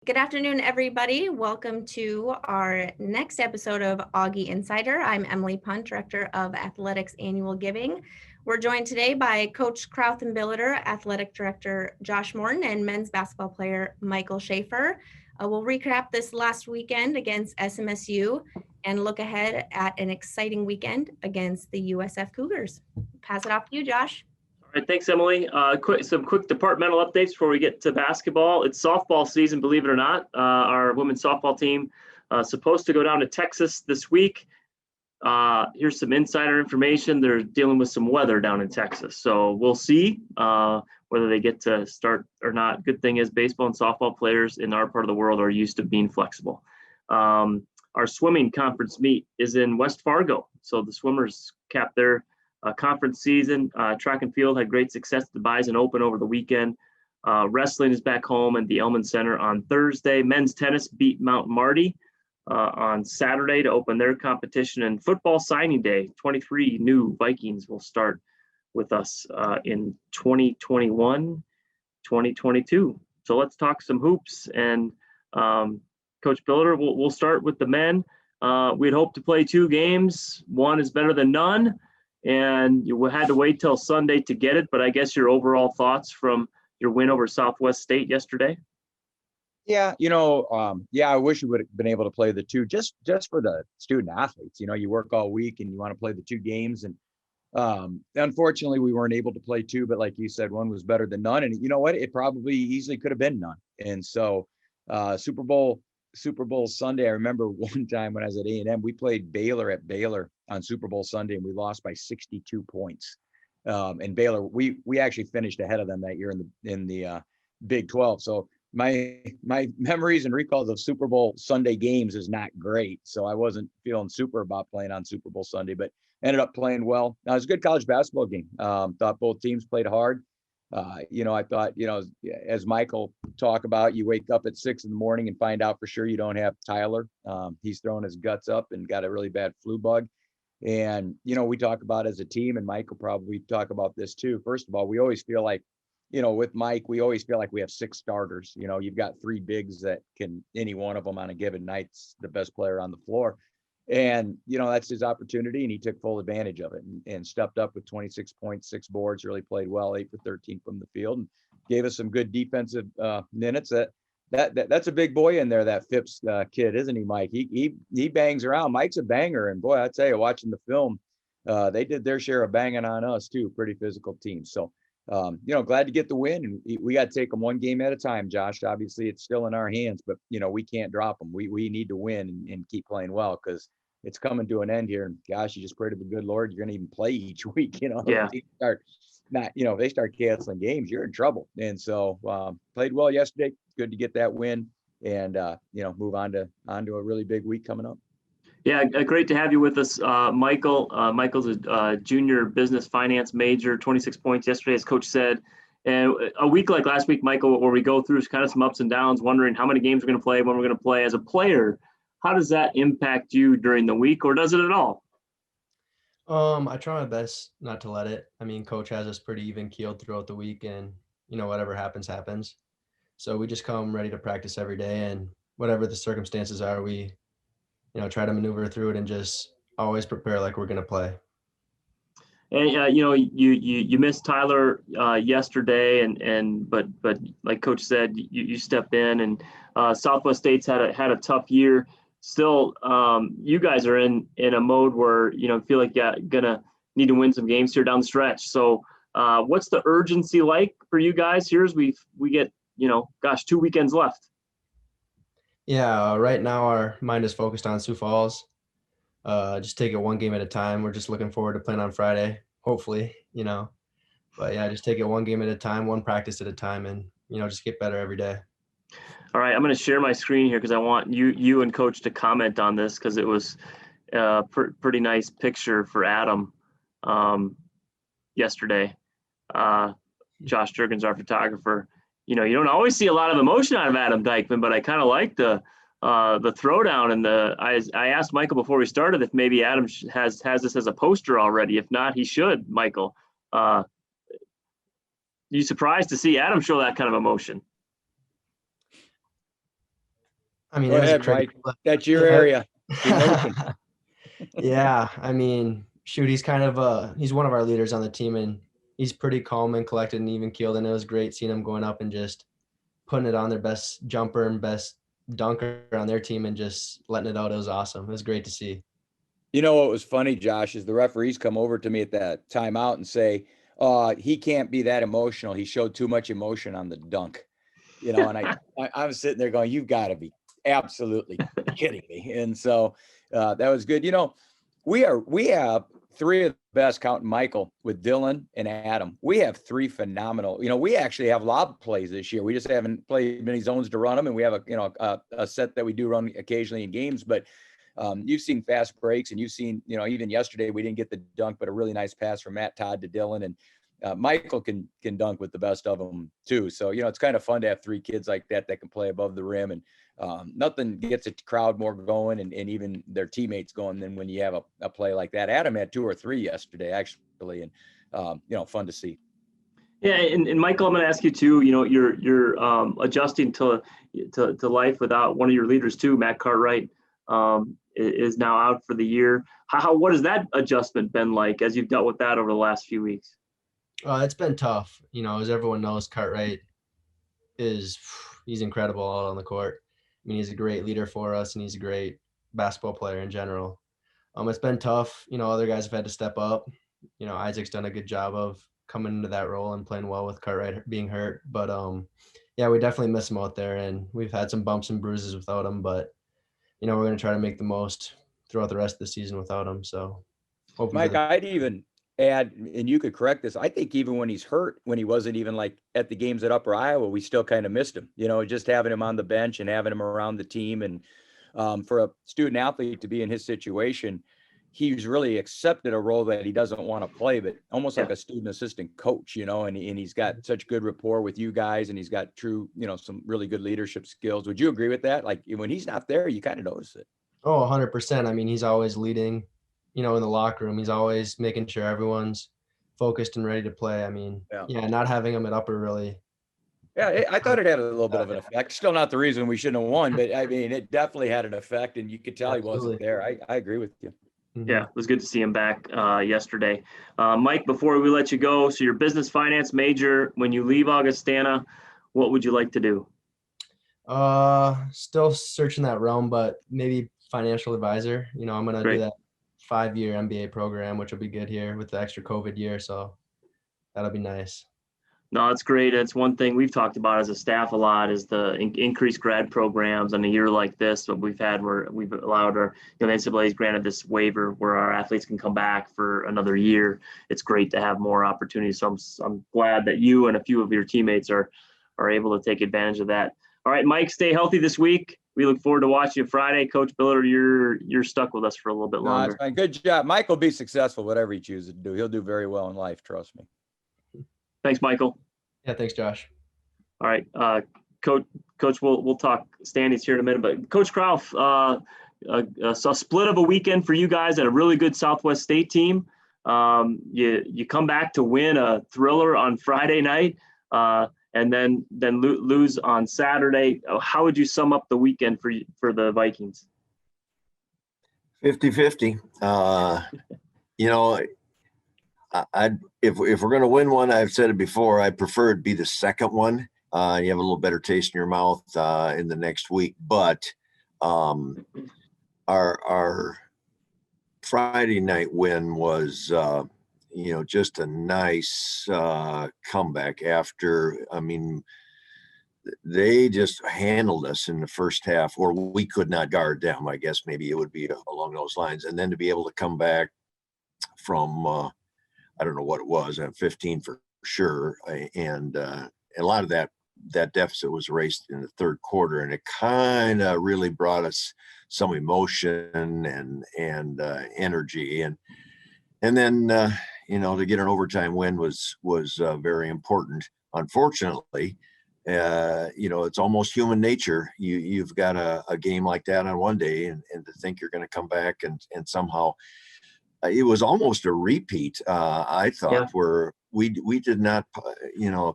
Good afternoon, everybody. Welcome to our next episode of Augie Insider. I'm Emily Punt, Director of Athletics Annual Giving. We're joined today by Coach Krauth and Billeter, Athletic Director Josh Morton, and men's basketball player Michael Schaefer. We'll recap this last weekend against SMSU and look ahead at an exciting weekend against the USF Cougars. Pass it off to you, Josh. All right, thanks, Emily. Some quick departmental updates before we get to basketball. It's softball season, believe it or not. Our women's softball team supposed to go down to Texas this week. Here's some insider information. They're dealing with some weather down in Texas, so we'll see whether they get to start or not. Good thing is baseball and softball players in our part of the world are used to being flexible. Our swimming conference meet is in West Fargo, so the swimmers capped their conference season. Track and field had great success at the Bison Open over the weekend. Wrestling is back home at the Elman Center on Thursday. Men's tennis beat Mount Marty on Saturday to open their competition. And football signing day, 23 new Vikings will start with us in 2021, 2022. So let's talk some hoops. And Coach Billeter, we'll start with the men. We'd hoped to play 2 games. One is better than none. And you had to wait till Sunday to get it, but I guess your overall thoughts from your win over Southwest State yesterday? Yeah, I wish we would have been able to play the 2 just for the student athletes. You work all week and you want to play the 2 games, and unfortunately we weren't able to play 2. But like you said, one was better than none, and you know what? It probably easily could have been none. And so, Super Bowl Sunday, I remember one time when I was at A&M, we played Baylor at Baylor on Super Bowl Sunday, and we lost by 62 points. And Baylor, we actually finished ahead of them that year in the Big 12. So my memories and recalls of Super Bowl Sunday games is not great. So I wasn't feeling super about playing on Super Bowl Sunday, but ended up playing well. It was a good college basketball game. Thought both teams played hard. I thought, as Michael talked about, you wake up at 6 in the morning and find out for sure you don't have Tyler. He's throwing his guts up and got a really bad flu bug. And, we talk about as a team, and Mike will probably talk about this too. First of all, we always feel like, with Mike, we always feel like we have 6 starters. You've got 3 bigs that can, any one of them on a given night's the best player on the floor. And, that's his opportunity, and he took full advantage of it and stepped up with 26 points, 6 boards, really played well, 8 for 13 from the field, and gave us some good defensive minutes. That's a big boy in there, that Phipps kid, isn't he, Mike? He bangs around. Mike's a banger, and boy, I tell you, watching the film, they did their share of banging on us too. Pretty physical team. So, glad to get the win, and we got to take them one game at a time, Josh. Obviously, it's still in our hands, but we can't drop them. We need to win and keep playing well, because it's coming to an end here. And gosh, you just pray to the good Lord you're going to even play each week. Yeah. They start canceling games, you're in trouble. And so played well yesterday. Good to get that win, and move on to a really big week coming up. Yeah, great to have you with us, Michael. Michael's a junior business finance major, 26 points yesterday, as Coach said. And a week like last week, Michael, where we go through kind of some ups and downs, wondering how many games we're going to play, when we're going to play. As a player, how does that impact you during the week, or does it at all? I try my best not to let it. I mean, Coach has us pretty even keeled throughout the week, and whatever happens, happens. So we just come ready to practice every day, and whatever the circumstances are, we, try to maneuver through it and just always prepare like we're going to play. And you missed Tyler yesterday, but like Coach said, you stepped in, and Southwest State's had a tough year. Still, you guys are in a mode where feel like you're gonna need to win some games here down the stretch. So, what's the urgency like for you guys here as we get 2 weekends left? Yeah, right now our mind is focused on Sioux Falls. Just take it one game at a time. We're just looking forward to playing on Friday, hopefully. But yeah, just take it one game at a time, one practice at a time, and just get better every day. All right, I'm going to share my screen here because I want you and Coach to comment on this, because it was a pretty nice picture for Adam yesterday. Josh Jurgens, our photographer. You don't always see a lot of emotion out of Adam Dykeman, but I kind of like the throwdown, and I asked Michael before we started if maybe Adam has this as a poster already. If not, he should. Michael, you surprised to see Adam show that kind of emotion? I mean, Go it was ahead, crazy. Mike. That's your area. Emotion. Yeah, I mean, shoot, he's one of our leaders on the team, and he's pretty calm and collected and even keeled. And it was great seeing him going up and just putting it on their best jumper and best dunker on their team and just letting it out. It was awesome. It was great to see. You know what was funny, Josh, is the referees come over to me at that timeout and say, he can't be that emotional. He showed too much emotion on the dunk. You know, and I'm sitting there going, you've got to be absolutely kidding me. And so that was good. You know, we have three of the best, counting Michael, with Dylan and Adam. We have three phenomenal. You know, we actually have lob plays this year. We just haven't played many zones to run them, and we have a set that we do run occasionally in games. But you've seen fast breaks, and you've seen, you know, even yesterday we didn't get the dunk, but a really nice pass from Matt Todd to Dylan, and Michael can dunk with the best of them too. So, you know, it's kind of fun to have three kids like that can play above the rim, and nothing gets a crowd more going and even their teammates going than when you have a play like that. Adam had 2 or 3 yesterday, actually, and you know, fun to see. Yeah, and Michael, I'm going to ask you too. You know, you're adjusting to life without one of your leaders too. Matt Cartwright is now out for the year. What has that adjustment been like as you've dealt with that over the last few weeks? It's been tough. You know, as everyone knows, Cartwright he's incredible out on the court. I mean, he's a great leader for us, and he's a great basketball player in general. It's been tough. You know, other guys have had to step up. You know, Isaac's done a good job of coming into that role and playing well with Cartwright being hurt. But yeah, we definitely miss him out there, and we've had some bumps and bruises without him. But you know, we're going to try to make the most throughout the rest of the season without him. So, Mike, I'd even add, and you could correct this, I think even when he's hurt, when he wasn't even like at the games at Upper Iowa, we still kind of missed him, you know, just having him on the bench and having him around the team. And for a student athlete to be in his situation, he's really accepted a role that he doesn't want to play, but almost like a student assistant coach, you know, and he's got such good rapport with you guys, and he's got true, you know, some really good leadership skills. Would you agree with that? Like when he's not there, you kind of notice it. Oh, 100%. I mean, he's always leading, you know, in the locker room. He's always making sure everyone's focused and ready to play. I mean, yeah, not having him at Upper really. Yeah, I thought it had a little bit of an effect. Still not the reason we shouldn't have won, but I mean, it definitely had an effect, and you could tell he wasn't there. I agree with you. Yeah, it was good to see him back yesterday. Mike, before we let you go, so your business finance major, when you leave Augustana, what would you like to do? Still searching that realm, but maybe financial advisor. You know, I'm going to do that 5-year MBA program, which will be good here with the extra COVID year. So that'll be nice. No, it's great. It's one thing we've talked about as a staff a lot is the increased grad programs. In a year like this, what we've had where we've allowed our, you know, the NCAA's granted this waiver where our athletes can come back for another year. It's great to have more opportunities. So I'm glad that you and a few of your teammates are able to take advantage of that. All right, Mike, stay healthy this week. We look forward to watching you Friday. Coach Billeter, you're stuck with us for a little bit longer. That's fine. Good job. Mike will be successful, whatever he chooses to do. He'll do very well in life, trust me. Thanks, Michael. Yeah, thanks, Josh. All right, Coach, we'll talk standings here in a minute, but Coach Krauth, a split of a weekend for you guys at a really good Southwest State team. You come back to win a thriller on Friday night, and then lose on Saturday. How would you sum up the weekend for the Vikings? 50-50. You know, if we're going to win one, I've said it before, I prefer it be the second one. You have a little better taste in your mouth in the next week. But our Friday night win was, you know, just a nice comeback after, I mean, they just handled us in the first half, or we could not guard them. I guess maybe it would be along those lines. And then to be able to come back from, I don't know what it was, 15 for sure. And a lot of that deficit was erased in the third quarter, and it kind of really brought us some emotion and energy. And then, you know, to get an overtime win was very important. Unfortunately, you know, it's almost human nature. You've got a game like that on one day, and to think you're going to come back and somehow it was almost a repeat. I thought where we did not, you know,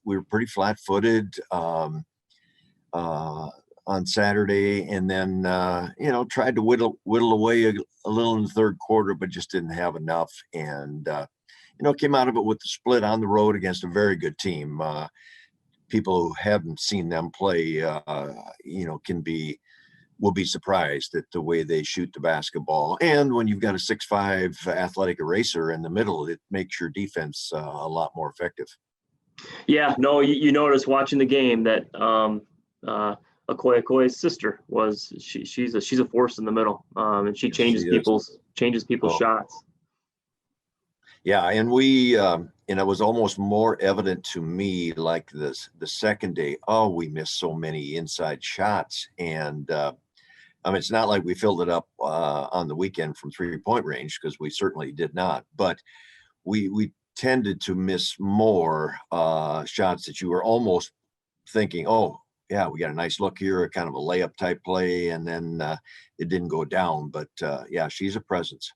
we were pretty flat-footed. on Saturday, and then tried to whittle away a little in the third quarter, but just didn't have enough. And came out of it with the split on the road against a very good team. People who haven't seen them play, will be surprised at the way they shoot the basketball. And when you've got a 6'5" athletic eraser in the middle, it makes your defense a lot more effective. Yeah, no, you notice watching the game that Okoyes Sister she's a force in the middle, and she changes people's shots. Yeah, and we and it was almost more evident to me like the second day. Oh, we missed so many inside shots, and it's not like we filled it up on the weekend from 3-point range, because we certainly did not. But we tended to miss more shots that you were almost thinking, oh, yeah, we got a nice look here, a kind of a layup type play, and then it didn't go down. But yeah, she's a presence.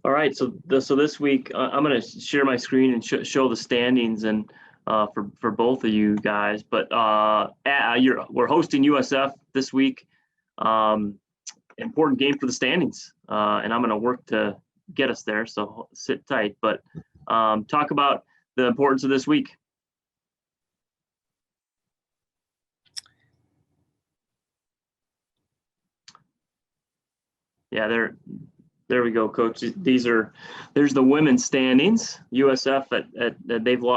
All right, so this week I'm going to share my screen and show the standings and for both of you guys. But we're hosting USF this week. Important game for the standings, and I'm going to work to get us there. So sit tight. But talk about the importance of this week. Yeah, there we go, Coach. There's the women's standings. USF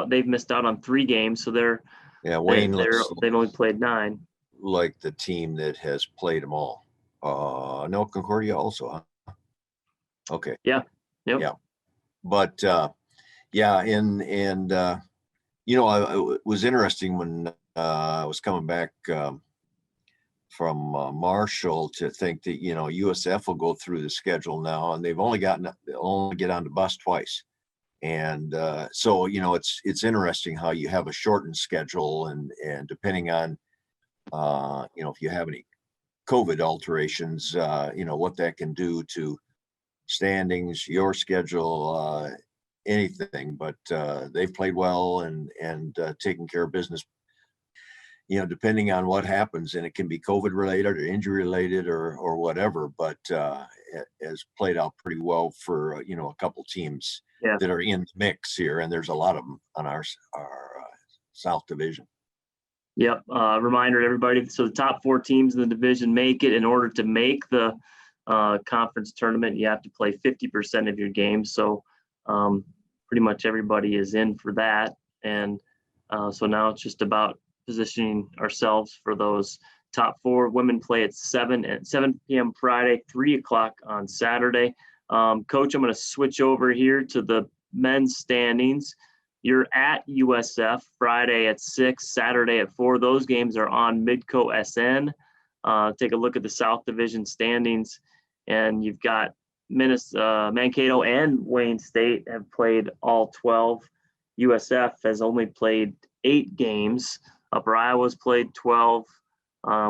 they've missed out on 3 games, so Wayne they've only played 9. Like the team that has played them all. No, Concordia also, huh? Okay. Yeah. Yep. Yeah. But it was interesting when I was coming back from Marshall to think that USF will go through the schedule now, and they've only get on the bus twice, and so it's interesting how you have a shortened schedule, and depending on if you have any COVID alterations, what that can do to standings, your schedule, anything. But they've played well and taken care of business. Depending on what happens, and it can be COVID related or injury related or whatever, but it has played out pretty well for a couple teams that are in the mix here, and there's a lot of them on our South Division. Yep. Reminder to everybody. So the top 4 teams in the division make it. In order to make the conference tournament, you have to play 50% of your games. So pretty much everybody is in for that. And so now it's just about positioning ourselves for those top 4. Women play at 7 p.m. Friday, 3 o'clock on Saturday. Coach, I'm going to switch over here to the men's standings. You're at USF Friday at 6, Saturday at 4. Those games are on Midco SN. Take a look at the South Division standings, and you've got Mankato and Wayne State have played all 12. USF has only played 8 games. Upper Iowa's played 12.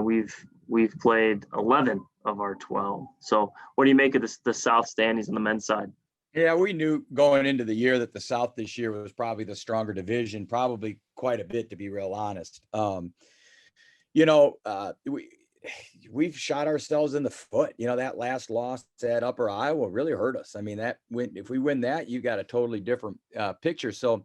We've played 11 of our 12. So what do you make of the South standings on the men's side? Yeah, we knew going into the year that the South this year was probably the stronger division, probably quite a bit, to be real honest. We've shot ourselves in the foot. That last loss at Upper Iowa really hurt us. I mean, if we win that, you got a totally different picture. So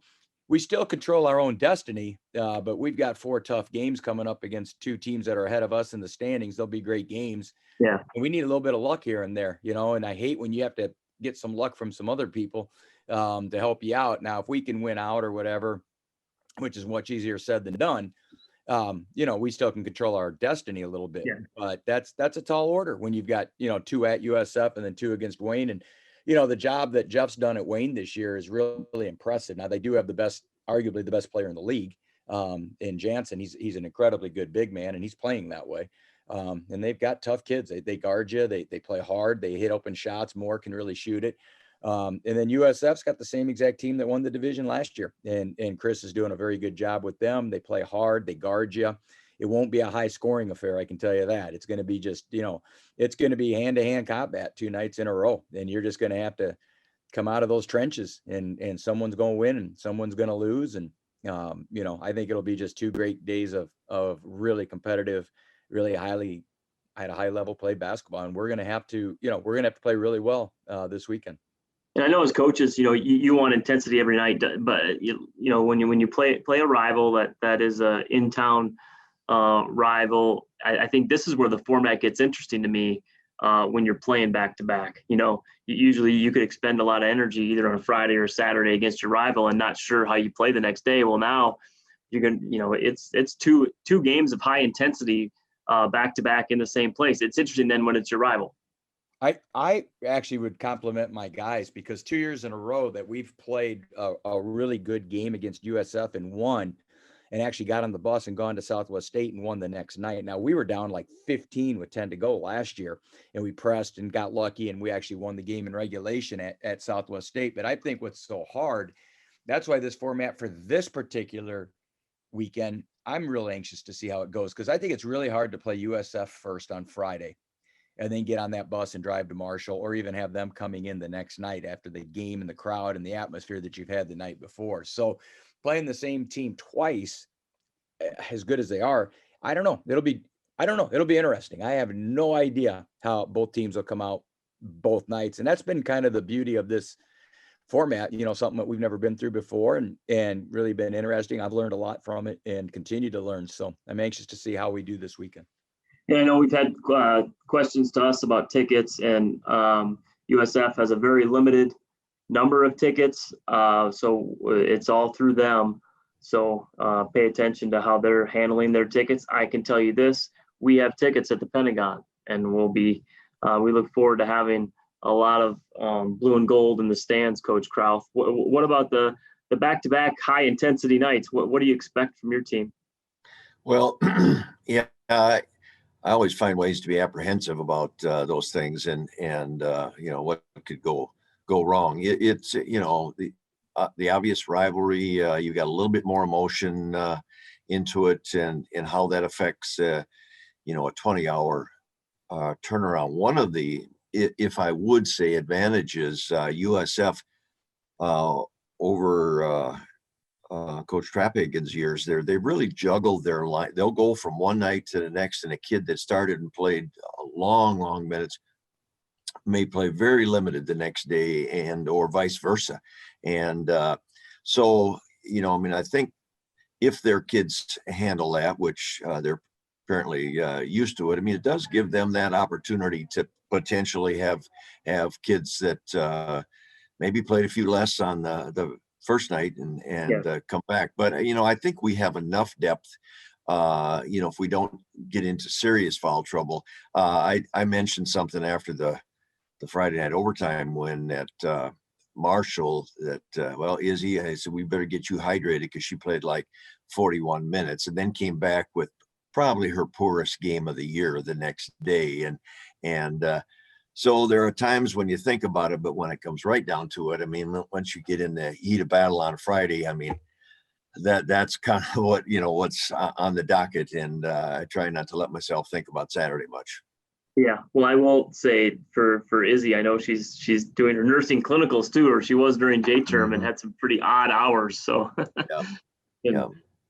we still control our own destiny, but we've got 4 tough games coming up against 2 teams that are ahead of us in the standings. They'll be great games. Yeah. And we need a little bit of luck here and there, and I hate when you have to get some luck from some other people to help you out. Now, if we can win out or whatever, which is much easier said than done, we still can control our destiny a little bit. Yeah. But that's a tall order when you've got, 2 at USF and then 2 against Wayne. And, the job that Jeff's done at Wayne this year is really impressive. Now, they do have arguably the best player in the league in Jansen. He's an incredibly good big man, and he's playing that way. And they've got tough kids. They guard you. They play hard. They hit open shots. Moore can really shoot it. And then USF's got the same exact team that won the division last year. And Chris is doing a very good job with them. They play hard. They guard you. It won't be a high scoring affair. I can tell you that. It's going to be just, it's going to be hand-to-hand combat 2 nights in a row. And you're just going to have to come out of those trenches, and someone's going to win and someone's going to lose. And, I think it'll be just 2 great days of really competitive, really at a high level play basketball, and we're going to have to play really well this weekend. And I know as coaches, you want intensity every night, but when you play a rival that is a in-town rival, I think this is where the format gets interesting to me. When you're playing back to back, usually you could expend a lot of energy either on a Friday or Saturday against your rival and not sure how you play the next day. Well, now you're going to, it's two games of high intensity back to back in the same place. It's interesting then when it's your rival. I actually would compliment my guys, because 2 years in a row that we've played a really good game against USF and won, and actually got on the bus and gone to Southwest State and won the next night. Now, we were down like 15 with 10 to go last year, and we pressed and got lucky, and we actually won the game in regulation at Southwest State. But I think what's so hard, that's why this format for this particular weekend, I'm really anxious to see how it goes, because I think it's really hard to play USF first on Friday and then get on that bus and drive to Marshall, or even have them coming in the next night after the game and the crowd and the atmosphere that you've had the night before. So playing the same team twice, as good as they are, I don't know. It'll be interesting. I have no idea how both teams will come out both nights. And that's been kind of the beauty of this format, something that we've never been through before, and really been interesting. I've learned a lot from it and continue to learn. So I'm anxious to see how we do this weekend. Yeah, I know we've had questions to us about tickets, and USF has a very limited number of tickets, so it's all through them. So pay attention to how they're handling their tickets. I can tell you this: we have tickets at the Pentagon, and we look forward to having a lot of blue and gold in the stands, Coach Krauth. What about the back-to-back high-intensity nights? What do you expect from your team? Well, yeah. I always find ways to be apprehensive about those things, and what could go wrong. It's the obvious rivalry. You got a little bit more emotion into it, and how that affects a 20-hour turnaround. One of the, if I would say, advantages USF over Coach Traphagen's years there, they really juggled their line. They'll go from one night to the next, and a kid that started and played long minutes may play very limited the next day, and or vice versa. And so I think if their kids handle that, which they're apparently used to it, it does give them that opportunity to potentially have kids that maybe played a few less on the first night and come back. But I think we have enough depth. If we don't get into serious foul trouble. I mentioned something after the Friday night overtime when at Marshall that Izzy, I said, we better get you hydrated, because she played like 41 minutes and then came back with probably her poorest game of the year the next day. And so there are times when you think about it, but when it comes right down to it, once you get in the heat of battle on Friday, that's kind of what's on the docket. And I try not to let myself think about Saturday much. Yeah, well, I will say for Izzy, I know she's doing her nursing clinicals too, or she was during J term, and had some pretty odd hours. So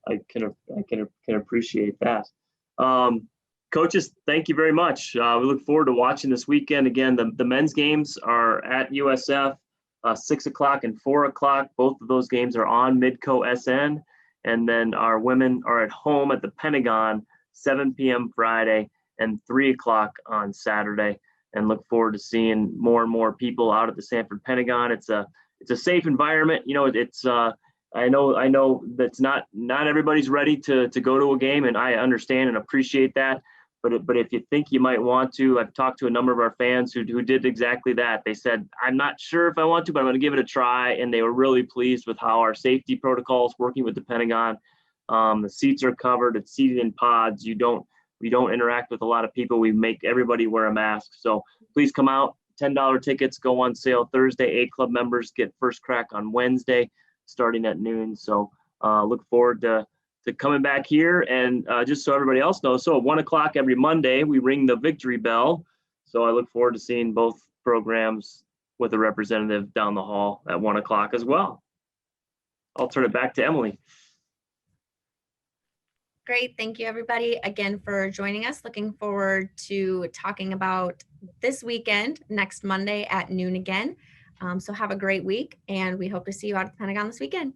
I can appreciate that. Coaches, thank you very much. We look forward to watching this weekend. Again, the men's games are at USF, 6 o'clock and 4 o'clock. Both of those games are on Midco SN. And then our women are at home at the Pentagon, 7 p.m. Friday and 3 o'clock on Saturday. And look forward to seeing more and more people out at the Sanford Pentagon. It's a safe environment. I know that's not everybody's ready to go to a game, and I understand and appreciate that. But if you think you might want to, I've talked to a number of our fans who did exactly that. They said, I'm not sure if I want to, but I'm going to give it a try. And they were really pleased with how our safety protocols working with the Pentagon. The seats are covered. It's seated in pods. We don't interact with a lot of people. We make everybody wear a mask. So please come out. $10 tickets go on sale Thursday. A Club members get first crack on Wednesday, starting at noon. So look forward to coming back here. And just so everybody else knows, so at 1 o'clock every Monday, we ring the victory bell. So I look forward to seeing both programs with a representative down the hall at 1 o'clock as well. I'll turn it back to Emily. Great. Thank you, everybody, again for joining us. Looking forward to talking about this weekend, next Monday at noon again. So have a great week, and we hope to see you out at the Pentagon this weekend.